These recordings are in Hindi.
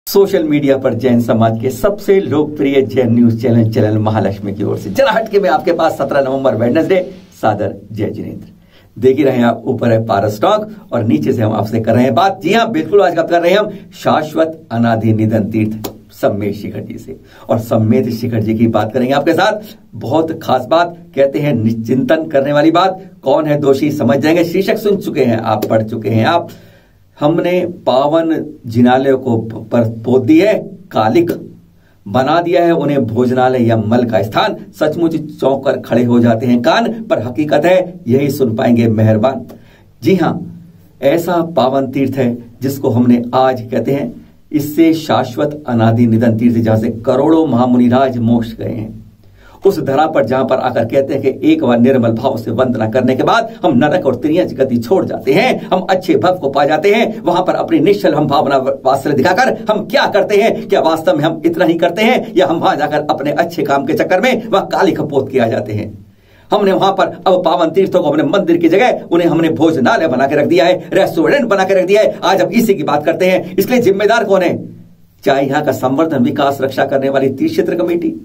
सोशल मीडिया पर जैन समाज के सबसे लोकप्रिय जैन न्यूज चैनल महालक्ष्मी की ओर से जरा हटके में आपके पास 17 नवंबर वेडनेसडे सादर जय जिनेंद्र। देख ही रहे हैं आप, ऊपर है पारस टॉक और नीचे से हम आपसे कर रहे हैं बात। जी हाँ, बिल्कुल आज बात कर रहे हैं हम शाश्वत अनादि निधन तीर्थ सम्मेद शिखर जी से, और सम्मेद शिखर जी की बात करेंगे आपके साथ। बहुत खास बात, कहते हैं निश्चिंतन करने वाली बात। कौन है दोषी समझ जाएंगे। शीर्षक सुन चुके हैं आप, पढ़ चुके हैं आप। हमने पावन जिनालयों को पर पोत दी है कालिक, बना दिया है उन्हें भोजनालय या मल का स्थान। सचमुच चौंक कर खड़े हो जाते हैं कान, पर हकीकत है यही सुन पाएंगे मेहरबान। जी हाँ, ऐसा पावन तीर्थ है जिसको हमने आज कहते हैं इससे शाश्वत अनादि निधन तीर्थ, जहां से करोड़ों महामुनिराज मोक्ष गए हैं। उस धरा पर जहां पर आकर कहते हैं कि एक बार निर्मल भाव से वंदना करने के बाद हम नरक और त्रियंच गति छोड़ जाते हैं, हम अच्छे भव को पा जाते हैं। वहां पर अपनी निश्चल हम भावना वात्सल्य दिखाकर हम क्या करते हैं, क्या वास्तव में हम इतना ही करते हैं, या हम वहां जाकर अपने अच्छे काम के चक्कर में वह कालिक पोत के आ जाते हैं। हमने वहां पर अब पावन तीर्थों को, हमने मंदिर की जगह उन्हें हमने भोजनालय बना के रख दिया है, रेस्टोरेंट बना के रख दिया है। आज अब इसी की बात करते हैं। इसलिए जिम्मेदार कौन है? चाहे यहाँ का संवर्धन विकास रक्षा करने वाली तीर्थ क्षेत्र कमेटी,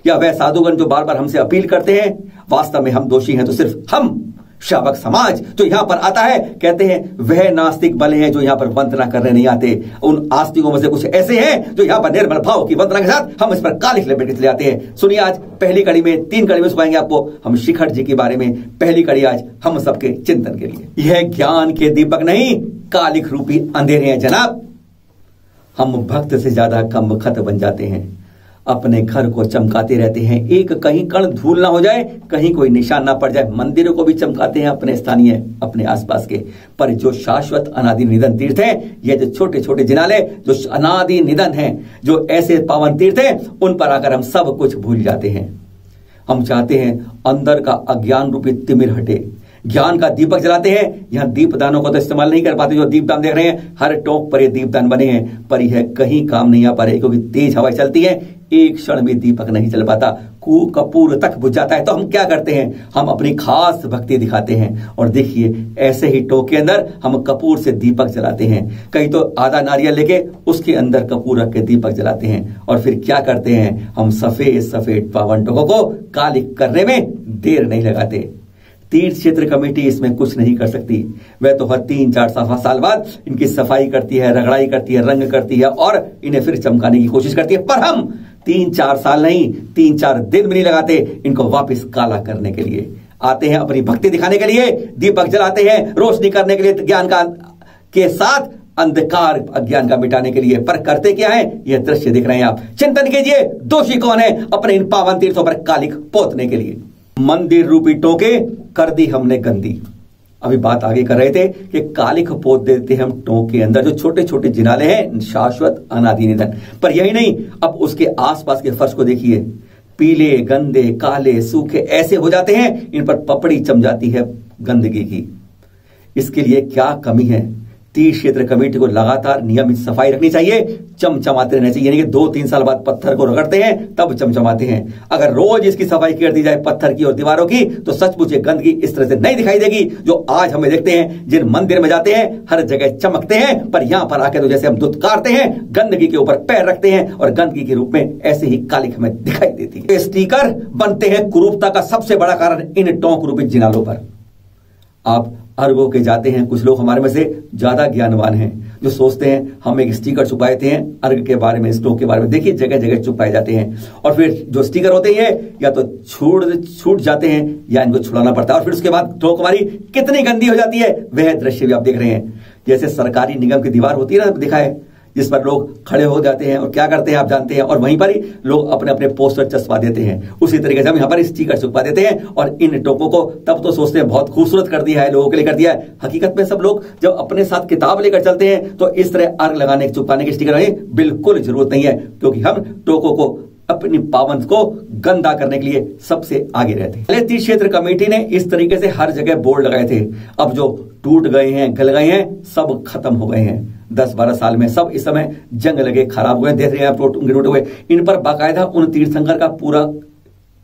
या वह साधुगण जो बार बार हमसे अपील करते हैं। वास्तव में हम दोषी हैं तो सिर्फ हम श्रावक समाज जो यहां पर आता है। कहते हैं वह नास्तिक बल हैं जो यहां पर वंदना करने नहीं आते। उन आस्तिकों में से कुछ ऐसे हैं जो यहां पर निर्मल भाव की वंदना के साथ हम इस पर कालिक लपेट के चले आते हैं। सुनिए, आज पहली कड़ी में 3 कड़ी में सुनाएंगे आपको हम शिखर जी के बारे में। पहली कड़ी आज हम सबके चिंतन के लिए। यह ज्ञान के दीपक नहीं, कालिक रूपी अंधेरे हैं जनाब। हम भक्त से ज्यादा कम खत बन जाते हैं, अपने घर को चमकाते रहते हैं। एक कहीं कण धूल ना हो जाए, कहीं कोई निशान ना पड़ जाए। मंदिरों को भी चमकाते हैं अपने स्थानीय, अपने आसपास के। पर जो शाश्वत अनादि निधन तीर्थ है, ये जो छोटे छोटे जिनालय जो अनादि निधन है, जो ऐसे पावन तीर्थ है, उन पर आकर हम सब कुछ भूल जाते हैं। हम चाहते हैं अंदर का अज्ञान रूपी तिमिर हटे, ज्ञान का दीपक जलाते हैं। यहां दीपदानों को तो इस्तेमाल नहीं कर पाते। जो दीपदान देख रहे हैं, हर टोक पर ये दीपदान बने हैं, पर यह कहीं काम नहीं आ पा रहे, क्योंकि तेज हवा चलती है, एक क्षण में दीपक नहीं चल पाता, कपूर तक बुझ जाता है। तो हम क्या करते हैं? हम अपनी खास भक्ति दिखाते हैं। और देखिए, ऐसे ही टोक के अंदर हम कपूर से दीपक जलाते हैं। कहीं तो आधा नारियल लेके उसके अंदर कपूर रख के दीपक जलाते हैं। और फिर क्या करते हैं? हम सफेद सफेद पावन टोकों को कालिक करने में देर नहीं लगाते। तीर्थ क्षेत्र कमेटी इसमें कुछ नहीं कर सकती। वह तो हर 3-4 साल बाद इनकी सफाई करती है, रगड़ाई करती है, रंग करती है और इन्हें फिर चमकाने की कोशिश करती है। पर हम 3-4 साल नहीं, 3-4 दिन भी नहीं लगाते इनको वापस काला करने के लिए। आते हैं अपनी भक्ति दिखाने के लिए, दीपक जलाते हैं रोशनी करने के लिए, ज्ञान का के साथ अंधकार अज्ञान का मिटाने के लिए। पर करते क्या है? यह दृश्य दिख रहे हैं आप। चिंतन कीजिए, दोषी कौन है अपने इन पावन तीर्थों पर कालिक पोतने के लिए? मंदिर रूपी टोके कर दी हमने गंदी। अभी बात आगे कर रहे थे कि कालिक पोत देते हम टोक के अंदर, जो छोटे छोटे जिनाले हैं, शाश्वत अनादि निधन। पर यही नहीं, अब उसके आसपास के फर्श को देखिए, पीले, गंदे, काले, सूखे ऐसे हो जाते हैं, इन पर पपड़ी जम जाती है गंदगी की। इसके लिए क्या कमी है? तीर्थ क्षेत्र कमेटी को लगातार नियमित सफाई रखनी चाहिए, चमचमाते रहना चाहिए। यानी कि 2-3 साल बाद पत्थर को रगड़ते हैं तब चमचमाते हैं। अगर रोज इसकी सफाई कर दी जाए पत्थर की और दीवारों की, तो सचमुच ये गंदगी इस तरह से नहीं दिखाई देगी जो आज हमें देखते हैं। जिन मंदिर में जाते हैं हर जगह चमकते हैं, पर यहां पर आके तो जैसे हम दुत्कारते हैं, गंदगी के ऊपर पैर रखते हैं और गंदगी के रूप में ऐसे ही कालिक हमें दिखाई देती है। स्टिकर बनते हैं कुरूपता का सबसे बड़ा कारण इन टोंक रूपी जिनालों पर। आप अर्घों के जाते हैं, कुछ लोग हमारे में से ज्यादा ज्ञानवान हैं जो सोचते हैं हम एक स्टिकर छुपाए थे अर्घ के बारे में, स्टोव के बारे में। देखिए, जगह जगह छुपाए जाते हैं और फिर जो स्टिकर होते हैं या तो छूट जाते हैं या इनको छुड़ाना पड़ता है। और फिर उसके बाद टोक हमारी कितनी गंदी हो जाती है, वह दृश्य भी आप देख रहे हैं। जैसे सरकारी निगम की दीवार होती है ना, दिखा है, जिस पर लोग खड़े हो जाते हैं और क्या करते हैं आप जानते हैं, और वहीं पर ही लोग अपने अपने पोस्टर चस्पा देते हैं। उसी तरीके से हम यहाँ पर स्टिकर छुपा देते हैं और इन टोकों को तब तो सोचते हैं बहुत खूबसूरत कर दिया है, लोगों के लिए कर दिया है। हकीकत में सब लोग जब अपने साथ किताब लेकर चलते हैं तो इस तरह अर्घ लगाने छुपाने के स्टिकर बिल्कुल जरूरत नहीं है, क्योंकि हम टोकों को अपनी पावन को गंदा करने के लिए सबसे आगे रहते हैं। पहले तीर्थ क्षेत्र कमेटी ने इस तरीके से हर जगह बोर्ड लगाए थे, अब जो टूट गए हैं, गल गए हैं, सब खत्म हो गए हैं। 10-12 साल में सब इस समय जंग लगे, खराब हुए, देख रहे हैं आप, टूटे हुए। इन पर बाकायदा उन तीर्थंकर का पूरा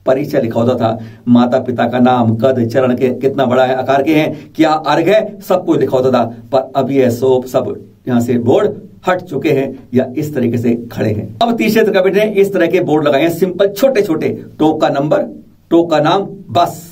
परिचय लिखा होता था, माता पिता का नाम, कद, चरण के कितना बड़ा है, आकार के हैं, क्या अर्घ है, सब कुछ लिखा होता था। पर अब ये सब यहाँ से बोर्ड हट चुके हैं या इस तरीके से खड़े हैं। अब तीर्थ क्षेत्र कमेटी ने इस तरह के बोर्ड लगाए हैं, सिंपल छोटे छोटे, टोक का नंबर, टोक का नाम, बस।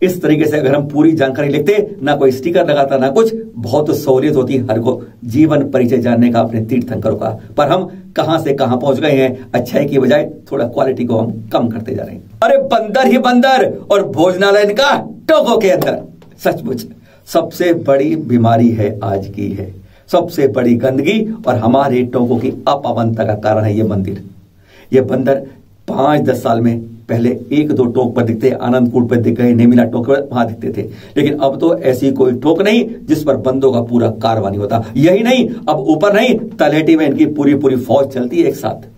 इस तरीके से अगर हम पूरी जानकारी लिखते, ना कोई स्टिकर लगाता ना कुछ, बहुत सहूलियत होती हर को जीवन परिचय जानने का अपने तीर्थंकरों का। पर हम कहां से कहां पहुंच गए हैं, अच्छाई की बजाय थोड़ा क्वालिटी को हम कम करते जा रहे हैं। अरे बंदर ही बंदर और भोजनालय इनका टोकों के अंदर। सचमुच सबसे बड़ी बीमारी है आज की है, सबसे बड़ी गंदगी और हमारे टोकों की अपावनता का कारण है ये मंदिर। ये बंदर 5-10 साल में पहले 1-2 टोक पर दिखते, आनंद कूट पर दिख गए, नेमिला टोक पर वहां दिखते थे, लेकिन अब तो ऐसी कोई टोक नहीं जिस पर बंदों का पूरा कारवां नहीं होता। यही नहीं, अब ऊपर नहीं, तलहटी में इनकी पूरी पूरी फौज चलती है एक साथ।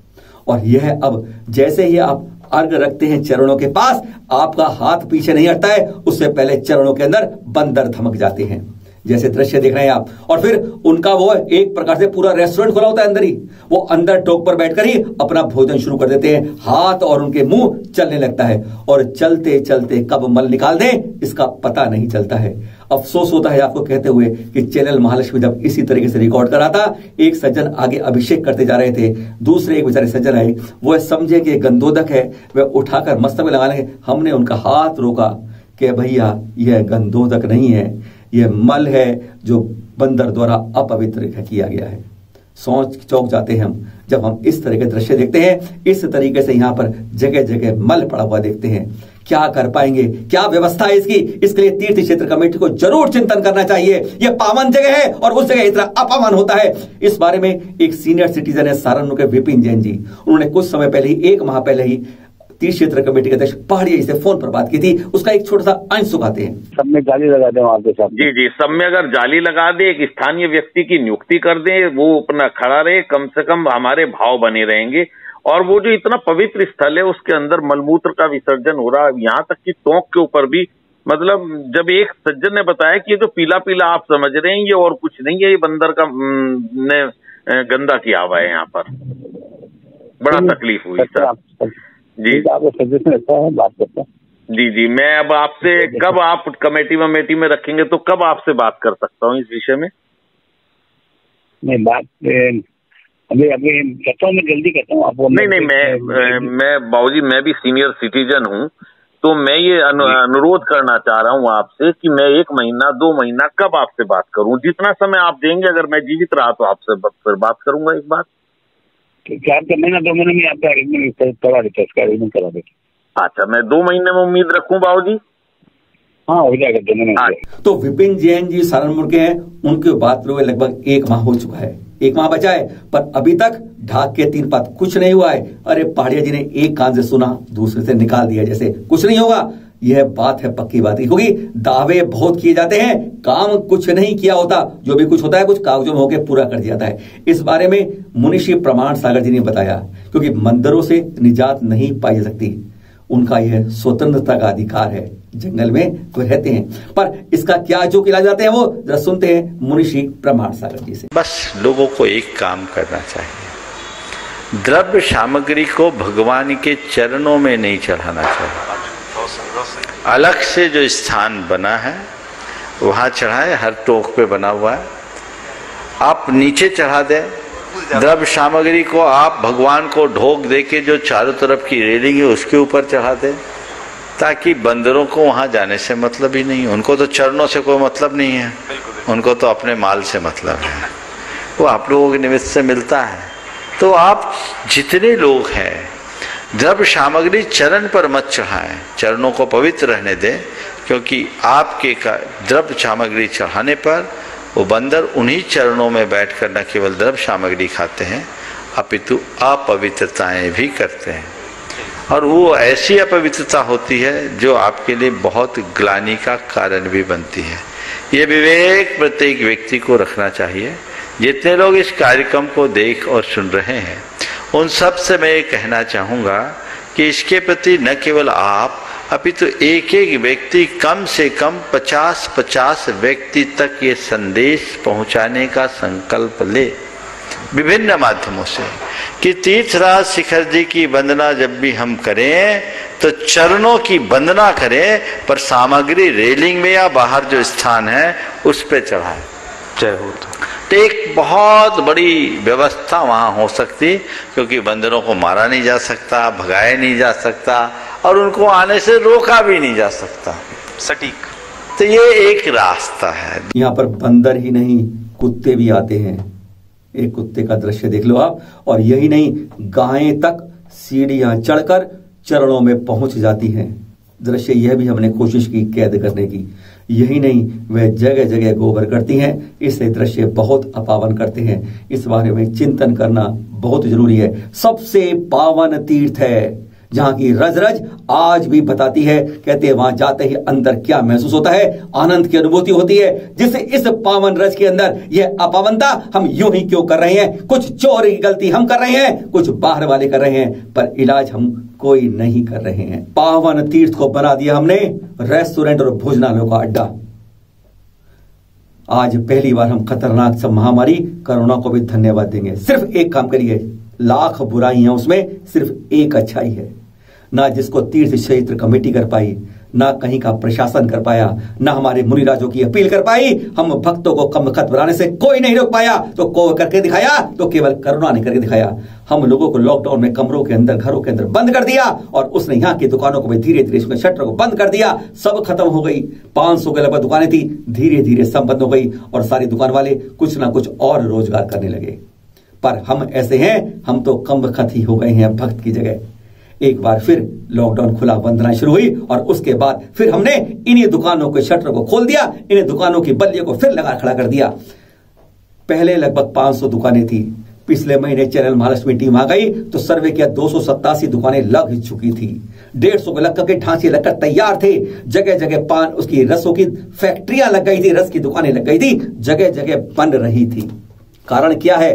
और यह अब जैसे ही आप अर्घ रखते हैं चरणों के पास, आपका हाथ पीछे नहीं हटता है, उससे पहले चरणों के अंदर बंदर धमक जाते हैं, जैसे दृश्य देख रहे हैं आप। और फिर उनका वो एक प्रकार से पूरा रेस्टोरेंट खुला होता है अंदर ही, वो अंदर टोक पर बैठकर ही अपना भोजन शुरू कर देते हैं, हाथ और उनके मुंह चलने लगता है, और चलते चलते कब मल निकाल दें इसका पता नहीं चलता है। अफसोस होता है आपको कहते हुए कि चैनल महालक्ष्मी जब इसी तरीके से रिकॉर्ड करा था, एक सज्जन आगे अभिषेक करते जा रहे थे, दूसरे एक बेचारे सज्जन आए, वो समझे कि गंदोदक है, वह उठाकर मस्तक में लगा लेंगे। हमने उनका हाथ रोका कि भैया यह गंदोदक नहीं है, यह मल है जो बंदर द्वारा अपवित्र किया गया है। सोच चौंक जाते हैं हम जब हम इस तरह के दृश्य देखते हैं, इस तरीके से यहां पर जगह जगह मल पड़ा हुआ देखते हैं। क्या कर पाएंगे, क्या व्यवस्था है इसकी? इसके लिए तीर्थ क्षेत्र कमेटी को जरूर चिंतन करना चाहिए। यह पावन जगह है और उस जगह इतना अपमान होता है। इस बारे में एक सीनियर सिटीजन है सहारनपुर के विपिन जैन जी, उन्होंने कुछ समय पहले ही, 1 माह पहले ही तीर्थ क्षेत्र कमेटी के अध्यक्ष पहाड़िया जी से फोन पर बात की थी। उसका एक छोटा सा अंश सुखाते हैं। सब में जाली लगा दे वहाँ पे सब। जी जी, सब में अगर जाली लगा दे, एक स्थानीय व्यक्ति की नियुक्ति कर दे, वो अपना खड़ा रहे, कम से कम हमारे भाव बने रहेंगे। और वो जो इतना पवित्र स्थल है उसके अंदर मलमूत्र का विसर्जन हो रहा है, यहाँ तक कि टोंक के ऊपर भी। मतलब जब एक सज्जन ने बताया कि ये जो पीला पीला आप समझ रहे हैं ये और कुछ नहीं है, ये बंदर का ने गंदा किया हुआ है यहाँ पर। बड़ा तकलीफ हुई सर जी। आपको सजेशन अच्छा है, बात करते हैं। जी जी, मैं अब आपसे कब आप कमेटी में रखेंगे तो कब आपसे बात कर सकता हूँ इस विषय में? नहीं, बात अभी करता हूँ, मैं जल्दी करता हूँ आपको। नहीं, मैं बाबूजी, मैं भी सीनियर सिटीजन हूँ, तो मैं ये अनुरोध करना चाह रहा हूँ आपसे कि मैं 1 महीना 2 महीना कब आपसे बात करूँ, जितना समय आप देंगे। अगर मैं जीवित रहा तो आपसे फिर बात करूंगा एक बार। 4 महीना 2 महीने में आपका अरेंजमेंट करवा देते, इसका अरेंजमेंट करा देते। अच्छा, मैं 2 महीने में उम्मीद रखूं बाबूजी? हाँ, हो जाएगा 2 महीने। तो विपिन जैन जी सहारनपुर के हैं, उनके बात हुए लगभग 1 माह हो चुका है, 1 माह बचा है, पर अभी तक ढाक के 3 पात कुछ नहीं हुआ है। अरे पहाड़िया जी ने एक कान से सुना, दूसरे से निकाल दिया, जैसे कुछ नहीं होगा। यह बात है पक्की बात की, क्योंकि दावे बहुत किए जाते हैं, काम कुछ नहीं किया होता। जो भी कुछ होता है कुछ कागजों में होकर पूरा कर दिया जाता है। इस बारे में मुनिषी प्रमाण सागर जी ने बताया, क्योंकि मंदिरों से निजात नहीं पाई जा सकती, उनका यह स्वतंत्रता का अधिकार है, जंगल में वो रहते हैं। पर इसका क्या जो इलाज आते हैं वो जरा सुनते हैं मुनिषी प्रमाण सागर जी से। बस लोगों को एक काम करना चाहिए, द्रव्य सामग्री को भगवान के चरणों में नहीं चढ़ाना चाहिए। अलग से जो स्थान बना है वहाँ चढ़ाए, हर टोक पे बना हुआ है, आप नीचे चढ़ा दें। द्रव्य सामग्री को आप भगवान को ढोक दे के जो चारों तरफ की रेलिंग है उसके ऊपर चढ़ा दें, ताकि बंदरों को वहाँ जाने से मतलब ही नहीं, उनको तो चरणों से कोई मतलब नहीं है, उनको तो अपने माल से मतलब है, वो आप लोगों के निमित्त से मिलता है। तो आप जितने लोग हैं द्रव्य सामग्री चरण पर मत चढ़ाएं, चरणों को पवित्र रहने दें, क्योंकि आपके द्रव्य सामग्री चढ़ाने पर वो बंदर उन्हीं चरणों में बैठकर न केवल द्रव्य सामग्री खाते हैं अपितु अपवित्रताएं भी करते हैं, और वो ऐसी अपवित्रता होती है जो आपके लिए बहुत ग्लानि का कारण भी बनती है। ये विवेक प्रत्येक व्यक्ति को रखना चाहिए। जितने लोग इस कार्यक्रम को देख और सुन रहे हैं उन सब से मैं ये कहना चाहूँगा कि इसके प्रति न केवल आप अपितु एक एक व्यक्ति, कम से कम 50-50 व्यक्ति तक ये संदेश पहुँचाने का संकल्प ले विभिन्न माध्यमों से, कि तीर्थराज शिखर जी की वंदना जब भी हम करें तो चरणों की वंदना करें, पर सामग्री रेलिंग में या बाहर जो स्थान है उस पे चढ़ाएं। जय हो। तो तो एक बहुत बड़ी व्यवस्था वहाँ हो सकती, क्योंकि बंदरों को मारा नहीं जा सकता, भगाया नहीं जा सकता और उनको आने से रोका भी नहीं जा सकता। सटीक। तो ये एक रास्ता है। यहाँ पर बंदर ही नहीं, कुत्ते भी आते हैं। एक कुत्ते का दृश्य देख लो आप। और यही नहीं, गायें तक सीढ़ियां चढ़कर चरणों में पहुंच जाती हैं। दृश्य यह भी हमने कोशिश की कैद करने की। यही नहीं, वह जगह जगह गोबर करती हैं। इससे दृश्य बहुत अपावन करते हैं। इस बारे में चिंतन करना बहुत जरूरी है। सबसे पावन तीर्थ है, जहां की रज रज आज भी बताती है। कहते हैं वहां जाते ही अंदर क्या महसूस होता है, आनंद की अनुभूति होती है। जिससे इस पावन रज के अंदर यह अपावनता हम यूं ही क्यों कर रहे हैं? कुछ चोर की गलती हम कर रहे हैं, कुछ बाहर वाले कर रहे हैं, पर इलाज हम कोई नहीं कर रहे हैं। पावन तीर्थ को बना दिया हमने रेस्टोरेंट और भोजनालयों का अड्डा। आज पहली बार हम खतरनाक सब महामारी कोरोना को भी धन्यवाद देंगे। सिर्फ एक काम करिए, लाख बुराइयां उसमें सिर्फ एक अच्छाई है। ना जिसको तीर्थ क्षेत्र कमेटी कर पाई, ना कहीं का प्रशासन कर पाया, ना हमारे मुनिराजों की अपील कर पाई। हम भक्तों को कम खत बनाने से कोई नहीं रोक पाया, तो को करके दिखाया, तो केवल करुणा ने करके दिखाया। हम लोगों को लॉकडाउन में कमरों के अंदर, घरों के अंदर बंद कर दिया और उसने यहाँ की दुकानों को भी धीरे धीरे उसके शटर को बंद कर दिया। सब खत्म हो गई। 500 के लगभग दुकानें थी, धीरे धीरे सब बंद हो गई और सारी दुकान वाले कुछ ना कुछ और रोजगार करने लगे। पर हम ऐसे हैं, हम तो कम खत ही हो गए हैं भक्त की जगह। एक बार फिर लॉकडाउन खुला, वंदना शुरू हुई और उसके बाद फिर हमने इन्हीं दुकानों के शटर को खोल दिया, इन्हीं दुकानों की बल्लियों को फिर लगा खड़ा कर दिया। पहले लगभग 500 दुकानें थी। पिछले महीने चैनल महालक्ष्मी टीम आ गई तो सर्वे किया, 287 दुकानें लग चुकी थी। 150 के लग के ढांचे लगकर तैयार थे। जगह जगह पान उसकी रसों की फैक्ट्रियां लग गई थी, रस की दुकानें लग गई थी, जगह जगह बन रही थी। कारण क्या है?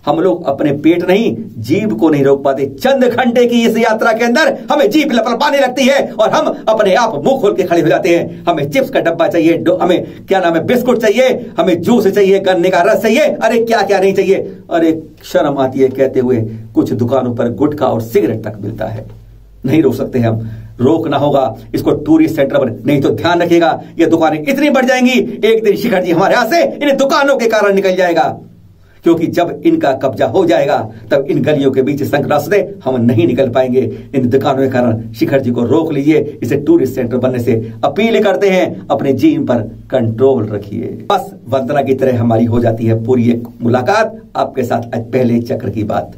हम लोग अपने पेट नहीं, जीभ को नहीं रोक पाते। चंद घंटे की इस यात्रा के अंदर हमें जीभ लपलपाने लगती है और हम अपने आप मुंह खोल के खड़े हो जाते हैं। हमें चिप्स का डब्बा चाहिए, हमें क्या नाम है, बिस्कुट चाहिए, हमें जूस चाहिए, गन्ने का रस चाहिए, अरे क्या क्या नहीं चाहिए। अरे शर्म आती है कहते हुए, कुछ दुकानों पर गुटखा और सिगरेट तक मिलता है। नहीं रोक सकते हम, रोकना होगा इसको टूरिस्ट सेंटर पर। नहीं तो ध्यान रखिएगा, ये दुकानें इतनी बढ़ जाएंगी, एक दिन शिखर जी हमारे यहां से इन दुकानों के कारण निकल जाएगा। क्योंकि जब इनका कब्जा हो जाएगा तब इन गलियों के बीच संकट रास्ते हम नहीं निकल पाएंगे। इन दुकानों के कारण शिखर जी को रोक लीजिए, इसे टूरिस्ट सेंटर बनने से अपील करते हैं। अपने जीवन पर कंट्रोल रखिए। बस वंदना की तरह हमारी हो जाती है पूरी एक मुलाकात आपके साथ। आज पहले चक्र की बात,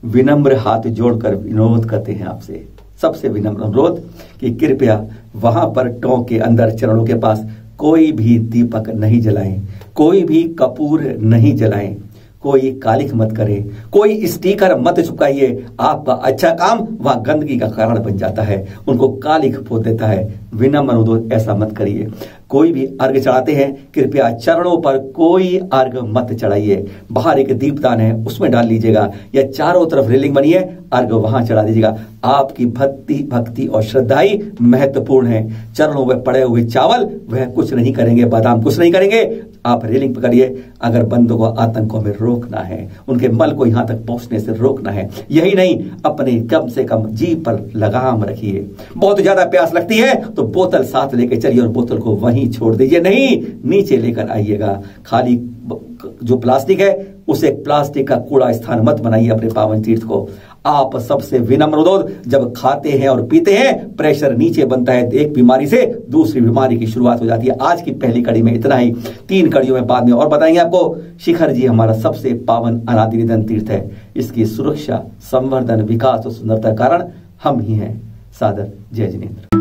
विनम्र हाथ जोड़कर विनोद करते हैं आपसे, सबसे विनम्र अनुरोध कि कृपया वहां पर टोंक के अंदर चरणों के पास कोई भी दीपक नहीं जलाएं, कोई भी कपूर नहीं जलाएं, कोई कालिख मत करें, कोई स्टिकर मत चिपकाइए। आपका अच्छा काम वहां गंदगी का कारण बन जाता है, उनको कालिख पोत देता है। विनम्र अनुरोध, ऐसा मत करिए। कोई भी अर्घ चढ़ाते हैं, कृपया चरणों पर कोई अर्घ मत चढ़ाइए। बाहर एक दीपदान है, उसमें डाल लीजिएगा, या चारों तरफ रेलिंग बनी है, अर्घ वहां चढ़ा दीजिएगा। आपकी भक्ति और श्रद्धा ही महत्वपूर्ण है। चरणों में पड़े हुए चावल वह कुछ नहीं करेंगे, बादाम कुछ नहीं करेंगे। आप रेलिंग पकड़िए। अगर बंदों को आतंकों में रोकना है, उनके मल को यहां तक पहुंचने से रोकना है, यही नहीं, अपने कम से कम जीभ पर लगाम रखिए। बहुत ज्यादा प्यास लगती है तो बोतल साथ लेके चलिए और बोतल को वहीं छोड़ दीजिए, नहीं नीचे लेकर आइएगा। खाली जो प्लास्टिक है उसे प्लास्टिक का कूड़ा स्थान मत बनाइए अपने पावन तीर्थ को। आप सबसे विनम्र अनुरोध, जब खाते हैं और पीते हैं प्रेशर नीचे बनता है, एक बीमारी से दूसरी बीमारी की शुरुआत हो जाती है। आज की पहली कड़ी में इतना ही, 3 कड़ियों में बाद में और बताएंगे आपको। शिखर जी हमारा सबसे पावन अनादि निधन तीर्थ है। इसकी सुरक्षा, संवर्धन, विकास और सुंदरता कारण हम ही हैं। सादर जय जिनेंद्र।